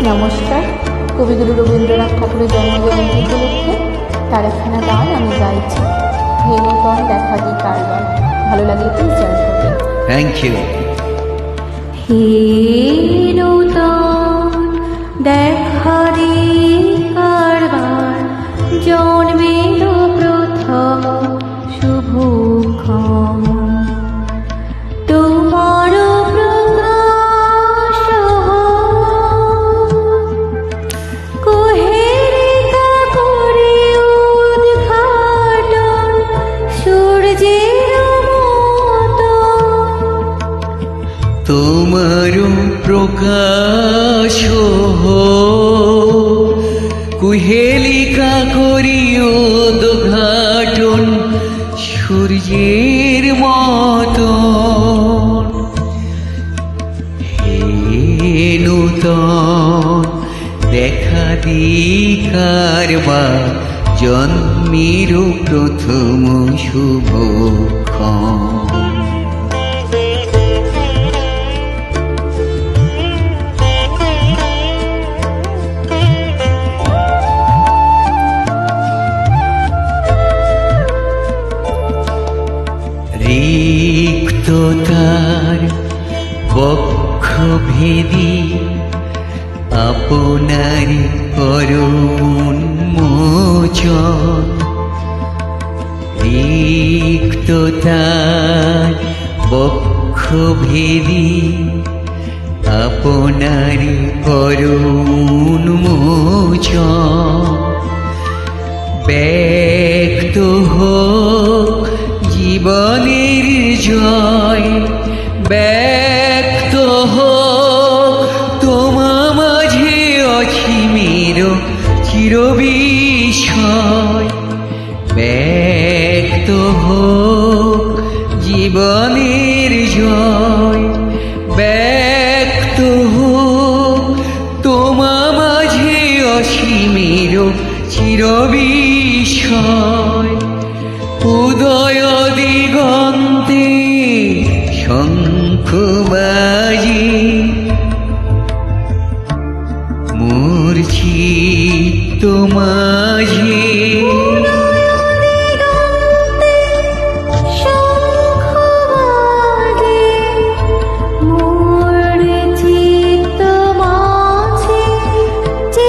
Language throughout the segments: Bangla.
নমস্কার। কবিগুরু রবীন্দ্রনাথ ঠাকুরের জন্মজয়ন্তী উপলক্ষে তার একখানা গান আমি গাইছি। হে নূতন দেখা দি কারবার। ভালো লাগলে প্লিজ জয়েন করবেন। Thank you. হে নূতন দেখা দি কারবার, জন্মের প্রথম শুভক্ষণ তোমার প্রকাশ কোহেরিতা করে উদ্ঘাটন সূর্যের মতো তোমার প্রকাশ কুহেলিকা করি উদ্ঘাটন সূর্যের মতো। হে নূতন দেখা দি কারবার, জন্মের প্রথম শুভক্ষণ। রিক্ততার বক্ষ ভেদি আপনার করুণমোচন। রিক্ততার বক্ষ ভেদি আপনার করুণমোচন। ব্যক্ত হোক জীবনের জয়, ব্যক্ত হোক তোমা মাঝে অসীমের চিরবিস্ময়। ব্যক্ত হোক জীবনের জয়, ব্যক্ত হোক তোমা মাঝে অসীমের চিরবিস্ময়। উদয় দিগন্তে শঙ্খ বাজি, মূর্ছিত মাঝে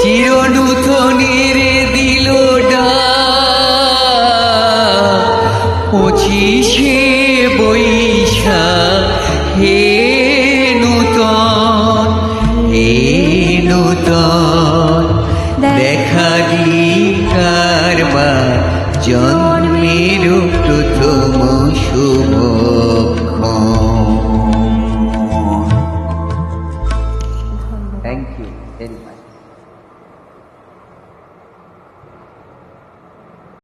চিরনূতনের দিল ডাক, 25শে বৈশাখ। হে নূতন, হে নূতন দেখা দি কারবার, জন্মের প্রথম শুভক্ষণ। Thank you very much.